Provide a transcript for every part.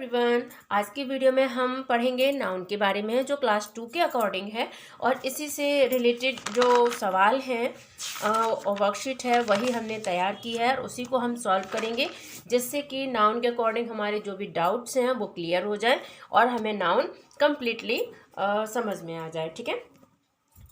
Everyone, आज की video में हम पढ़ेंगे नाउन के बारे में जो क्लास 2 के अकॉर्डिंग है और इसी से रिलेटेड जो सवाल हैं वर्कशीट है वही हमने तैयार की है और उसी को हम सॉल्व करेंगे जिससे कि नाउन के अकॉर्डिंग हमारे जो भी डाउट्स हैं वो क्लियर हो जाए और हमें नाउन कम्प्लीटली समझ में आ जाए। ठीक है,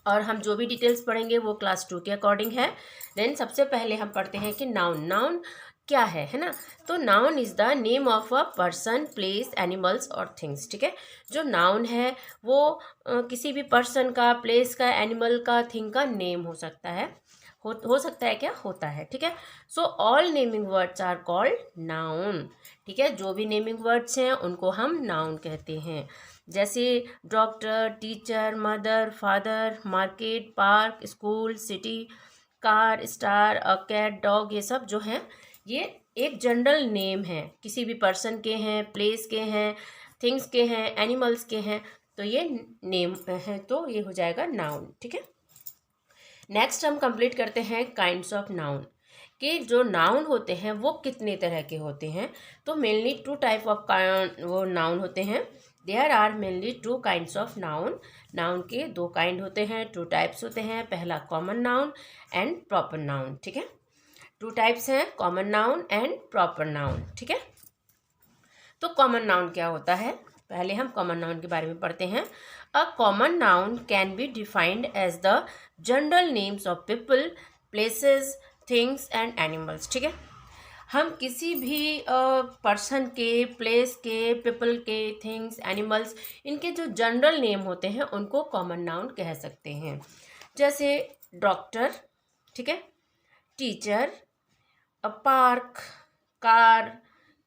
और हम जो भी डिटेल्स पढ़ेंगे वो क्लास 2 के अकॉर्डिंग है। देन सबसे पहले हम पढ़ते हैं कि नाउन क्या है ना। तो noun is the name of a person, place, animals और थिंग्स। ठीक है, जो नाउन है वो किसी भी पर्सन का, प्लेस का, एनिमल का, थिंग का नेम हो सकता है। हो सकता है क्या, होता है। ठीक है, so all naming words are called noun. ठीक है, जो भी नेमिंग वर्ड्स हैं उनको हम नाउन कहते हैं। जैसे doctor, teacher, mother, father, market, park, school, city, car, star, a cat, dog, ये सब जो हैं ये एक जनरल नेम है, किसी भी पर्सन के हैं, प्लेस के हैं, थिंग्स के हैं, एनिमल्स के हैं, तो ये नेम है, तो ये हो जाएगा नाउन। ठीक है, नेक्स्ट हम कंप्लीट करते हैं काइंड्स ऑफ नाउन कि जो नाउन होते हैं वो कितने तरह के होते हैं। तो मेनली टू टाइप ऑफ वो नाउन होते हैं। There are mainly two kinds of noun. Noun के दो काइंड होते हैं, टू टाइप्स होते हैं। पहला common noun and proper noun. ठीक है, टू टाइप्स हैं, common noun and proper noun. ठीक है, तो कॉमन नाउन क्या होता है, पहले हम कॉमन नाउन के बारे में पढ़ते हैं। A common noun can be defined as the general names of people, places, things and animals. ठीक है, हम किसी भी पर्सन के, प्लेस के, पीपल के, थिंग्स, एनिमल्स, इनके जो जनरल नेम होते हैं उनको कॉमन नाउन कह सकते हैं। जैसे डॉक्टर, ठीक है, teacher, park, car,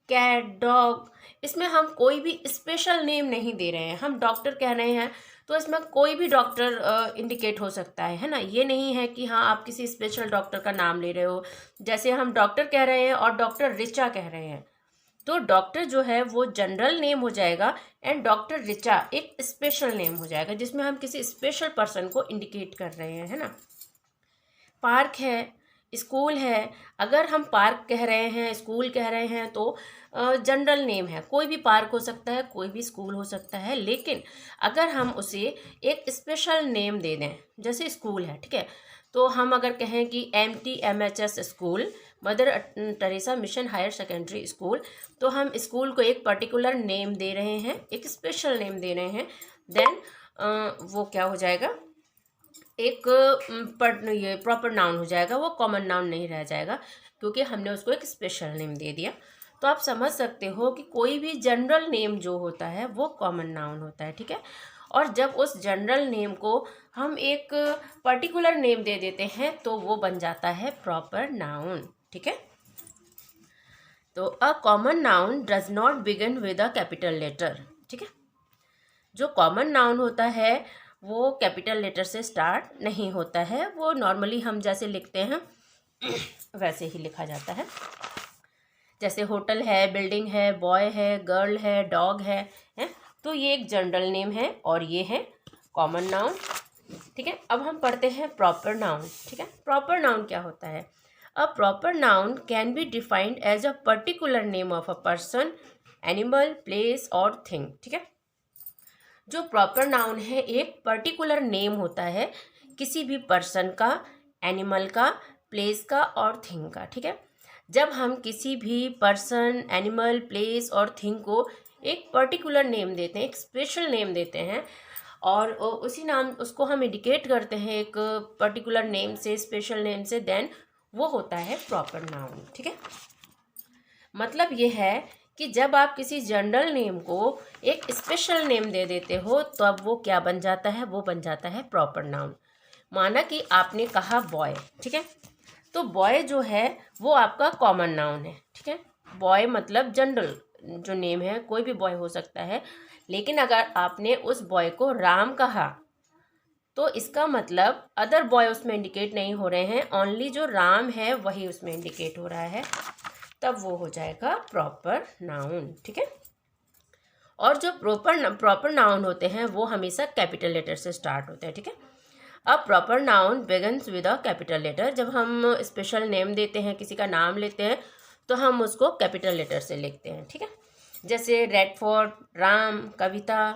cat, dog, इसमें हम कोई भी स्पेशल नेम नहीं दे रहे हैं। हम डॉक्टर कह रहे हैं तो इसमें कोई भी डॉक्टर इंडिकेट हो सकता है ना। ये नहीं है कि हाँ आप किसी स्पेशल डॉक्टर का नाम ले रहे हो। जैसे हम डॉक्टर कह रहे हैं और डॉक्टर रिचा कह रहे हैं, तो डॉक्टर जो है वो जनरल नेम हो जाएगा एंड डॉक्टर रिचा एक स्पेशल नेम हो जाएगा जिसमें हम किसी स्पेशल पर्सन को इंडिकेट कर रहे हैं, है ना। पार्क है, स्कूल है, अगर हम पार्क कह रहे हैं, स्कूल कह रहे हैं तो जनरल नेम है, कोई भी पार्क हो सकता है, कोई भी स्कूल हो सकता है। लेकिन अगर हम उसे एक स्पेशल नेम दे दें, जैसे स्कूल है, ठीक है, तो हम अगर कहें कि MTMHS school, Mother Teresa Mission Higher Secondary School, तो हम स्कूल को एक पर्टिकुलर नेम दे रहे हैं, एक स्पेशल नेम दे रहे हैं। देन वो क्या हो जाएगा, एक ये प्रॉपर नाउन हो जाएगा, वो कॉमन नाउन नहीं रह जाएगा क्योंकि हमने उसको एक स्पेशल नेम दे दिया। तो आप समझ सकते हो कि कोई भी जनरल नेम जो होता है वो कॉमन नाउन होता है। ठीक है, और जब उस जनरल नेम को हम एक पर्टिकुलर नेम दे देते हैं तो वो बन जाता है प्रॉपर नाउन। ठीक है, तो a common noun does not begin with a capital letter. ठीक है, जो कॉमन नाउन होता है वो कैपिटल लेटर से स्टार्ट नहीं होता है, वो नॉर्मली हम जैसे लिखते हैं वैसे ही लिखा जाता है। जैसे होटल है, बिल्डिंग है, बॉय है, गर्ल है, डॉग है, तो ये एक जनरल नेम है और ये है कॉमन नाउन। ठीक है, अब हम पढ़ते हैं प्रॉपर नाउन। ठीक है, प्रॉपर नाउन क्या होता है। A proper noun can be defined as a particular name of a person, animal, place और थिंग। ठीक है, जो प्रॉपर नाउन है एक पर्टिकुलर नेम होता है किसी भी पर्सन का, एनिमल का, प्लेस का और थिंग का। ठीक है, जब हम किसी भी पर्सन, एनिमल, प्लेस और थिंग को एक पर्टिकुलर नेम देते हैं, एक स्पेशल नेम देते हैं और उसी नाम उसको हम इंडिकेट करते हैं एक पर्टिकुलर नेम से, स्पेशल नेम से, देन वो होता है प्रॉपर नाउन। ठीक है, मतलब ये है कि जब आप किसी जनरल नेम को एक स्पेशल नेम दे देते हो तो अब वो क्या बन जाता है, वो बन जाता है प्रॉपर नाउन। माना कि आपने कहा बॉय, ठीक है, तो बॉय जो है वो आपका कॉमन नाउन है। ठीक है, बॉय मतलब जनरल जो नेम है, कोई भी बॉय हो सकता है। लेकिन अगर आपने उस बॉय को राम कहा तो इसका मतलब अदर बॉय उसमें इंडिकेट नहीं हो रहे हैं, ओनली जो राम है वही उसमें इंडिकेट हो रहा है, तब वो हो जाएगा प्रॉपर नाउन। ठीक है, और जो प्रॉपर नाउन होते हैं वो हमेशा कैपिटल लेटर से स्टार्ट होते हैं। ठीक है, अब proper noun begins with a capital letter. जब हम स्पेशल नेम देते हैं, किसी का नाम लेते हैं, तो हम उसको कैपिटल लेटर से लिखते हैं। ठीक है, जैसे रेड फोर्ट, राम, कविता,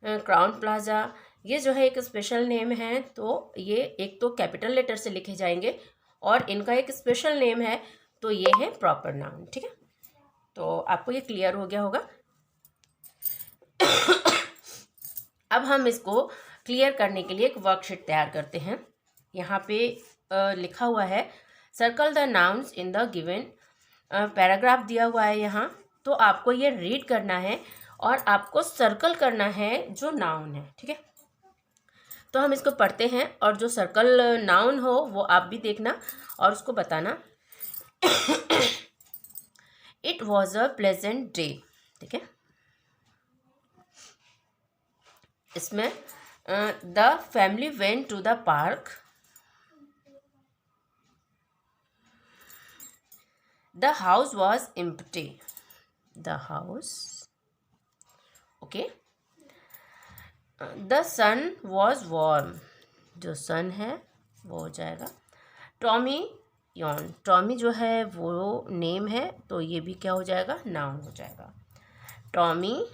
क्राउन प्लाजा, ये जो है एक स्पेशल नेम है, तो ये एक तो कैपिटल लेटर से लिखे जाएंगे और इनका एक स्पेशल नेम है, तो ये है प्रॉपर नाउन। ठीक है, तो आपको ये क्लियर हो गया होगा। अब हम इसको क्लियर करने के लिए एक वर्कशीट तैयार करते हैं। यहाँ पे लिखा हुआ है circle the nouns in the given, paragraph दिया हुआ है यहाँ, तो आपको ये रीड करना है और आपको सर्कल करना है जो नाउन है। ठीक है, तो हम इसको पढ़ते हैं और जो सर्कल नाउन हो वो आप भी देखना और उसको बताना। It was a pleasant day. ठीक है, इसमें the family went to the park, the house was empty, the house, okay, the sun was warm, जो सन है वो हो जाएगा। टॉमी यॉन, टॉमी जो है वो नेम है, तो ये भी क्या हो जाएगा, नाउन हो जाएगा। टॉमी,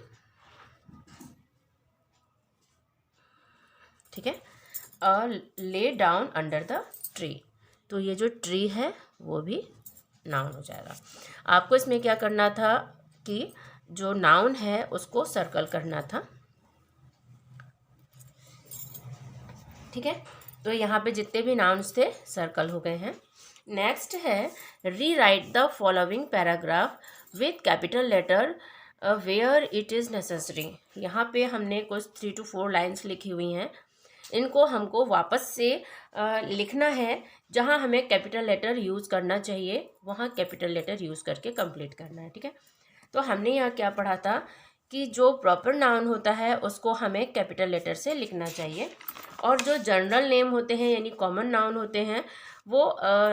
ठीक है, lay down under the tree, तो ये जो ट्री है वो भी नाउन हो जाएगा। आपको इसमें क्या करना था कि जो नाउन है उसको सर्कल करना था। ठीक है, तो यहाँ पे जितने भी नाउन्स थे सर्कल हो गए हैं। नेक्स्ट है rewrite the following paragraph with capital letter where it is necessary. यहाँ पे हमने कुछ 3 to 4 लाइन्स लिखी हुई हैं, इनको हमको वापस से लिखना है। जहाँ हमें कैपिटल लेटर यूज़ करना चाहिए वहाँ कैपिटल लेटर यूज़ करके कंप्लीट करना है। ठीक है, तो हमने यहाँ क्या पढ़ा था कि जो प्रॉपर नाउन होता है उसको हमें कैपिटल लेटर से लिखना चाहिए और जो जनरल नेम होते हैं यानी कॉमन नाउन होते हैं वो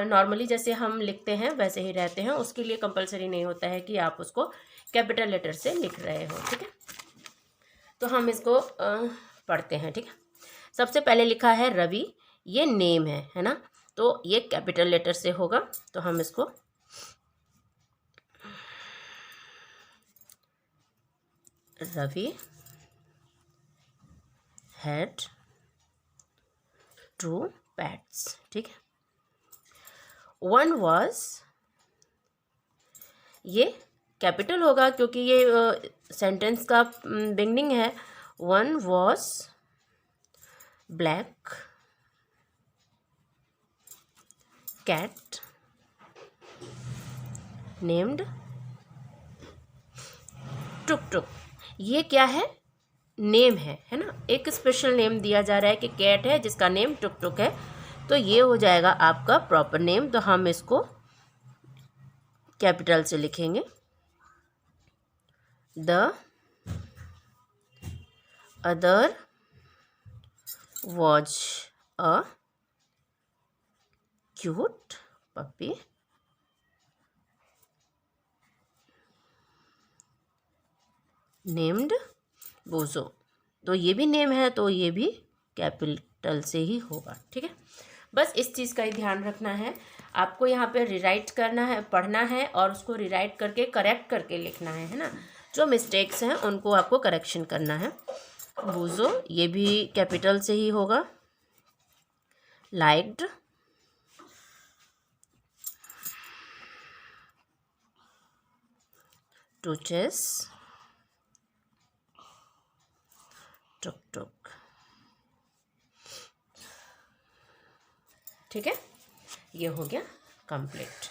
नॉर्मली जैसे हम लिखते हैं वैसे ही रहते हैं, उसके लिए कंपलसरी नहीं होता है कि आप उसको कैपिटल लेटर से लिख रहे हो। ठीक है, तो हम इसको पढ़ते हैं। ठीक है, सबसे पहले लिखा है रवि, ये नेम है ना, तो ये कैपिटल लेटर से होगा, तो हम इसको रवि हैड 2 pets। ठीक है, 1 was, ये कैपिटल होगा क्योंकि ये सेंटेंस का बिगनिंग है। 1 was black cat named टुक टुक, ये क्या है, नेम है ना, एक स्पेशल नेम दिया जा रहा है कि कैट है जिसका नेम टुक टुक है, तो ये हो जाएगा आपका प्रॉपर नेम। तो हम इसको कैपिटल से लिखेंगे। The other was a cute puppy named बोजो, तो ये भी नेम है तो ये भी कैपिटल से ही होगा। ठीक है, बस इस चीज़ का ही ध्यान रखना है। आपको यहाँ पे रिराइट करना है, पढ़ना है और उसको रिराइट करके करेक्ट करके लिखना है ना, जो मिस्टेक्स हैं उनको आपको करेक्शन करना है। बोजो ये भी कैपिटल से ही होगा। लाइक्ड, टू चेस, टुक टुक। ठीक है, ये हो गया कंप्लीट।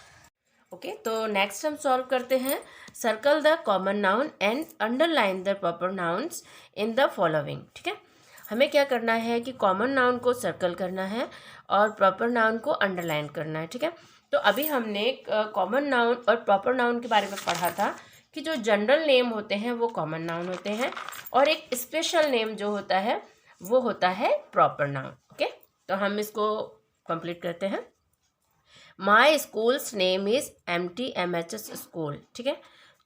ओके, तो नेक्स्ट हम सॉल्व करते हैं। Circle the common noun and underline the proper nouns in the following. ठीक है, हमें क्या करना है कि कॉमन नाउन को सर्कल करना है और प्रॉपर नाउन को अंडरलाइन करना है। ठीक है, तो अभी हमने कॉमन नाउन और प्रॉपर नाउन के बारे में पढ़ा था कि जो जनरल नेम होते हैं वो कॉमन नाउन होते हैं और एक स्पेशल नेम जो होता है वो होता है प्रॉपर नाउन। ओके, तो हम इसको कंप्लीट करते हैं। My school's name is MTMHS school. ठीक है,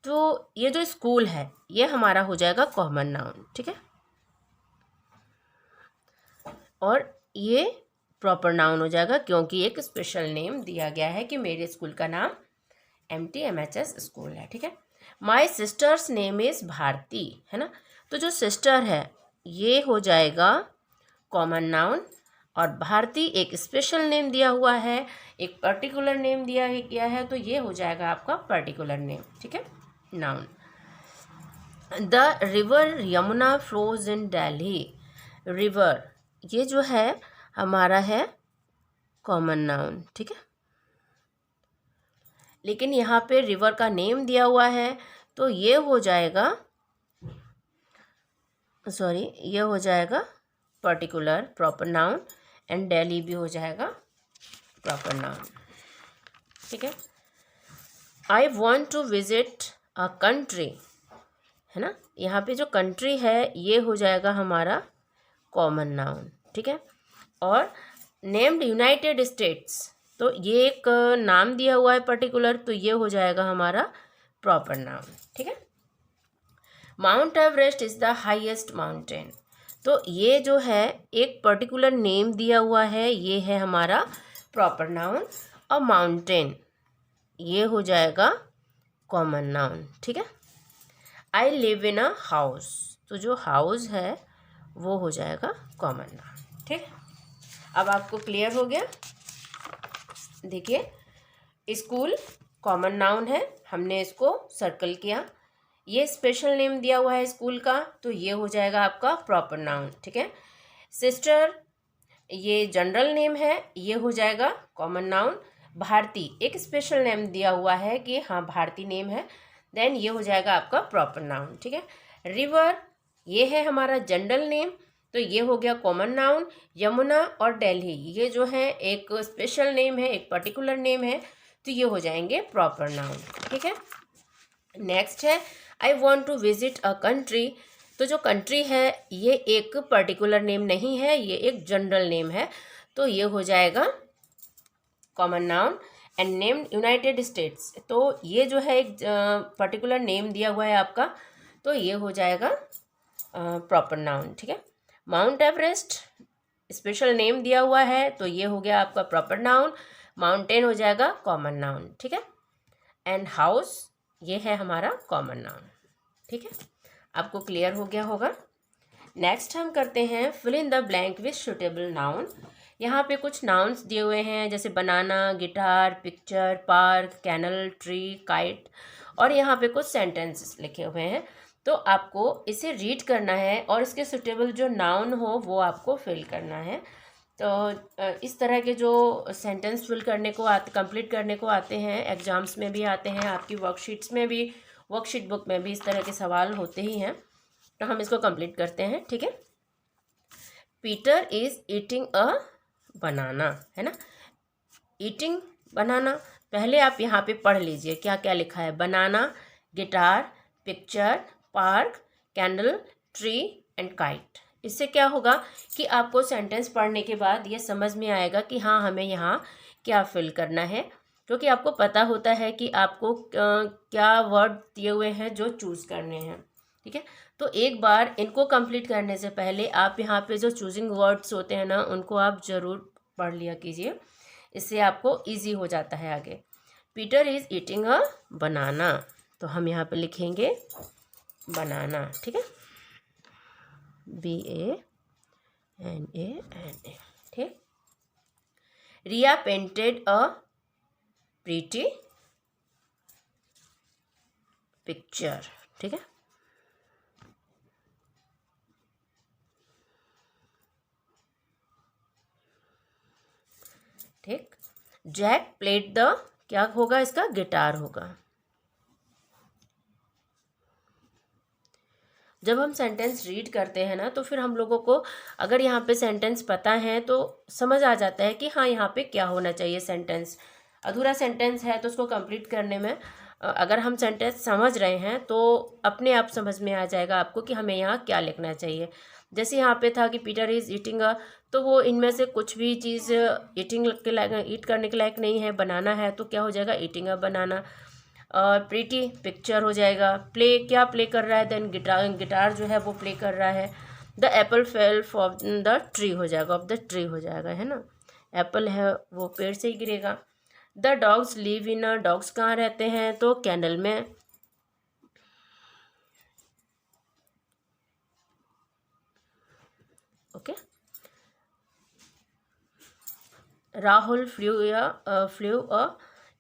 तो ये जो स्कूल है ये हमारा हो जाएगा कॉमन नाउन। ठीक है, और ये प्रॉपर नाउन हो जाएगा क्योंकि एक स्पेशल नेम दिया गया है कि मेरे स्कूल का नाम MTMHS स्कूल है। ठीक है, माई सिस्टर्स नेम इज़ भारती, है ना। तो जो सिस्टर है ये हो जाएगा कॉमन नाउन, और भारती एक स्पेशल नेम दिया हुआ है, एक पर्टिकुलर नेम दिया गया है, तो ये हो जाएगा आपका पर्टिकुलर नेम, ठीक है, noun. The river Yamuna flows in Delhi, river ये जो है हमारा है कॉमन नाउन, ठीक है। लेकिन यहाँ पे रिवर का नेम दिया हुआ है तो ये हो जाएगा, सॉरी, ये हो जाएगा particular proper noun, and Delhi भी हो जाएगा प्रॉपर नाउन, ठीक है। I want to visit a country, है ना, यहाँ पे जो कंट्री है ये हो जाएगा हमारा कॉमन नाउन, ठीक है। और नेम्ड यूनाइटेड स्टेट्स, तो ये एक नाम दिया हुआ है पर्टिकुलर, तो ये हो जाएगा हमारा प्रॉपर नाउन, ठीक है। Mount Everest is the highest mountain, तो ये जो है एक पर्टिकुलर नेम दिया हुआ है, ये है हमारा प्रॉपर नाउन, और माउंटेन ये हो जाएगा कॉमन नाउन, ठीक है। I live in a house, तो जो हाउस है वो हो जाएगा कॉमन नाउन, ठीक है। अब आपको क्लियर हो गया। देखिए स्कूल कॉमन नाउन है, हमने इसको सर्कल किया। ये स्पेशल नेम दिया हुआ है स्कूल का, तो ये हो जाएगा आपका प्रॉपर नाउन, ठीक है। सिस्टर ये जनरल नेम है, ये हो जाएगा कॉमन नाउन। भारती एक स्पेशल नेम दिया हुआ है कि हाँ भारती नेम है, देन ये हो जाएगा आपका प्रॉपर नाउन, ठीक है। रिवर ये है हमारा जनरल नेम, तो ये हो गया कॉमन नाउन। यमुना और दिल्ली ये जो है एक स्पेशल नेम है, एक पर्टिकुलर नेम है, तो ये हो जाएंगे प्रॉपर नाउन, ठीक है। नेक्स्ट है I want to visit a country, तो जो कंट्री है ये एक पर्टिकुलर नेम नहीं है, ये एक जनरल नेम है, तो ये हो जाएगा common noun. And name United states, तो ये जो है एक पर्टिकुलर नेम दिया हुआ है आपका, तो ये हो जाएगा प्रॉपर नाउन, ठीक है। माउंट एवरेस्ट स्पेशल नेम दिया हुआ है, तो ये हो गया आपका प्रॉपर नाउन। माउंटेन हो जाएगा कॉमन नाउन, ठीक है। एंड हाउस ये है हमारा कॉमन नाउन, ठीक है। आपको क्लियर हो गया होगा। नेक्स्ट हम करते हैं fill in the blank with suitable noun. यहाँ पे कुछ नाउन्स दिए हुए हैं, जैसे banana, guitar, picture, park, canal, tree, kite, और यहाँ पे कुछ सेंटेंसेस लिखे हुए हैं, तो आपको इसे रीड करना है और इसके सुटेबल जो नाउन हो वो आपको फिल करना है। तो इस तरह के जो सेंटेंस फिल करने को कंप्लीट करने को आते हैं, एग्जाम्स में भी आते हैं, आपकी वर्कशीट्स में भी, वर्कशीट बुक में भी इस तरह के सवाल होते ही हैं, तो हम इसको कंप्लीट करते हैं, ठीक है। पीटर इज़ ईटिंग अ बनाना, है ना, ईटिंग बनाना। पहले आप यहाँ पे पढ़ लीजिए क्या क्या लिखा है। Banana, guitar, picture, park, candle, tree and kite. इससे क्या होगा कि आपको सेंटेंस पढ़ने के बाद ये समझ में आएगा कि हाँ हमें यहाँ क्या फिल करना है, क्योंकि आपको पता होता है कि आपको क्या वर्ड दिए हुए हैं जो चूज़ करने हैं, ठीक है। तो एक बार इनको कंप्लीट करने से पहले आप यहाँ पे जो चूजिंग वर्ड्स होते हैं ना, उनको आप ज़रूर पढ़ लिया कीजिए, इससे आपको इजी हो जाता है आगे। पीटर इज़ ईटिंग अ बनाना, तो हम यहाँ पे लिखेंगे बनाना, ठीक है, BANANA, ठीक। रिया पेंटेड अ प्रीटी पिक्चर, ठीक है। ठीक। जैक प्लेड द, क्या होगा इसका, गिटार होगा। जब हम सेंटेंस रीड करते हैं ना, तो फिर हम लोगों को अगर यहाँ पे सेंटेंस पता है तो समझ आ जाता है कि हाँ यहाँ पे क्या होना चाहिए। सेंटेंस अधूरा सेंटेंस है तो उसको कंप्लीट करने में अगर हम सेंटेंस समझ रहे हैं तो अपने आप समझ में आ जाएगा आपको कि हमें यहाँ क्या लिखना चाहिए। जैसे यहाँ पे था कि पीटर इज़ ईटिंग अ, तो वो इनमें से कुछ भी चीज़ ईटिंग के लायक, ईट करने के लायक नहीं है। बनाना है तो क्या हो जाएगा, ईटिंग अ बनाना। और प्रीटी पिक्चर हो जाएगा। प्ले क्या प्ले कर रहा है, देन गिटार जो है वो प्ले कर रहा है। The Apple fell from the tree हो जाएगा, ऑफ द ट्री हो जाएगा, है ना, एप्पल है वो पेड़ से ही गिरेगा। The dogs live in a, dogs कहाँ रहते हैं, तो कैनल में। Okay. Rahul flu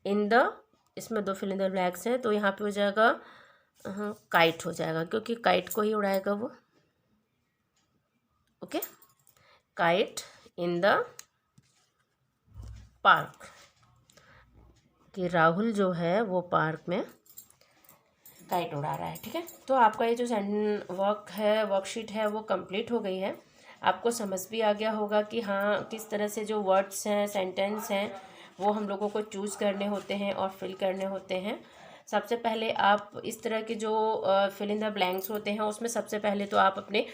in the, इसमें 2 फिल इन द ब्लैंक्स हैं, तो यहाँ पे हो जाएगा काइट हो जाएगा, क्योंकि काइट को ही उड़ाएगा वो। Okay, kite in the park, कि राहुल जो है वो पार्क में काइट उड़ा रहा है। ठीक है, तो आपका ये जो वर्कशीट है वो कंप्लीट हो गई है। आपको समझ भी आ गया होगा कि हाँ किस तरह से जो वर्ड्स हैं, सेंटेंस हैं, वो हम लोगों को चूज़ करने होते हैं और फिल करने होते हैं। सबसे पहले आप इस तरह के जो फिल इन द ब्लैंक्स होते हैं उसमें सबसे पहले तो आप अपने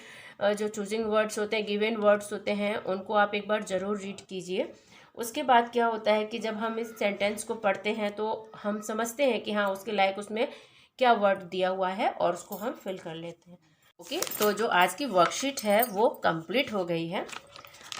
जो चूजिंग वर्ड्स होते हैं, गिवन वर्ड्स होते हैं, उनको आप एक बार ज़रूर रीड कीजिए। उसके बाद क्या होता है कि जब हम इस सेंटेंस को पढ़ते हैं तो हम समझते हैं कि हाँ उसके लायक उसमें क्या वर्ड दिया हुआ है और उसको हम फिल कर लेते हैं। ओके, तो जो आज की वर्कशीट है वो कंप्लीट हो गई है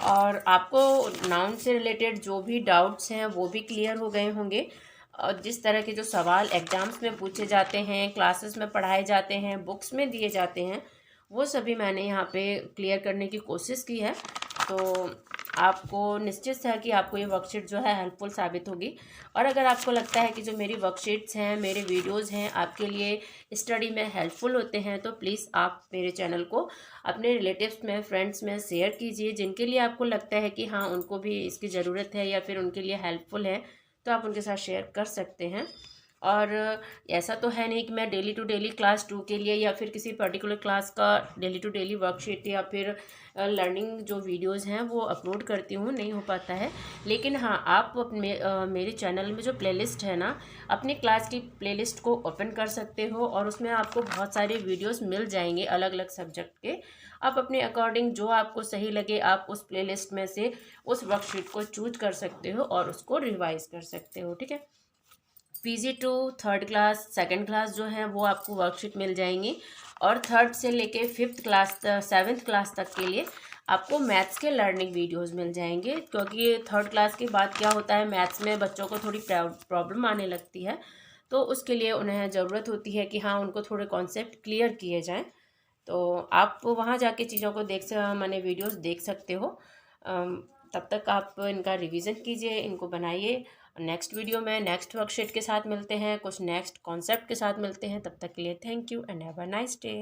और आपको नाउन से रिलेटेड जो भी डाउट्स हैं वो भी क्लियर हो गए होंगे। और जिस तरह के जो सवाल एग्ज़ाम्स में पूछे जाते हैं, क्लासेस में पढ़ाए जाते हैं, बुक्स में दिए जाते हैं, वो सभी मैंने यहाँ पे क्लियर करने की कोशिश की है। तो आपको निश्चित है कि आपको ये वर्कशीट जो है हेल्पफुल साबित होगी। और अगर आपको लगता है कि जो मेरी वर्कशीट्स हैं, मेरे वीडियोस हैं, आपके लिए स्टडी में हेल्पफुल होते हैं, तो प्लीज़ आप मेरे चैनल को अपने रिलेटिव्स में, फ्रेंड्स में शेयर कीजिए। जिनके लिए आपको लगता है कि हाँ उनको भी इसकी ज़रूरत है या फिर उनके लिए हेल्पफुल है, तो आप उनके साथ शेयर कर सकते हैं। और ऐसा तो है नहीं कि मैं डेली टू डेली क्लास 2 के लिए या फिर किसी पर्टिकुलर क्लास का डेली टू डेली वर्कशीट या फिर लर्निंग जो वीडियोस हैं वो अपलोड करती हूँ, नहीं हो पाता है। लेकिन हाँ, आप मेरे चैनल में जो प्लेलिस्ट है ना, अपनी क्लास की प्लेलिस्ट को ओपन कर सकते हो और उसमें आपको बहुत सारे वीडियोस मिल जाएंगे अलग अलग सब्जेक्ट के। आप अपने अकॉर्डिंग जो आपको सही लगे आप उस प्लेलिस्ट में से उस वर्कशीट को चूज कर सकते हो और उसको रिवाइज कर सकते हो। ठीक है, PG2 3rd class, 2nd class जो है वो आपको वर्कशीट मिल जाएंगी और 3rd से लेके 5th क्लास 7th क्लास तक के लिए आपको मैथ्स के लर्निंग वीडियोस मिल जाएंगे। क्योंकि 3rd क्लास के बाद क्या होता है, मैथ्स में बच्चों को थोड़ी प्रॉब्लम आने लगती है, तो उसके लिए उन्हें ज़रूरत होती है कि हाँ उनको थोड़े कॉन्सेप्ट क्लियर किए जाएँ। तो आप वहाँ जाके चीज़ों को मैंने वीडियोस देख सकते हो। तब तक आप इनका रिवीजन कीजिए, इनको बनाइए। नेक्स्ट वीडियो में नेक्स्ट वर्कशीट के साथ मिलते हैं, कुछ नेक्स्ट कॉन्सेप्ट के साथ मिलते हैं। तब तक के लिए thank you and have a nice day.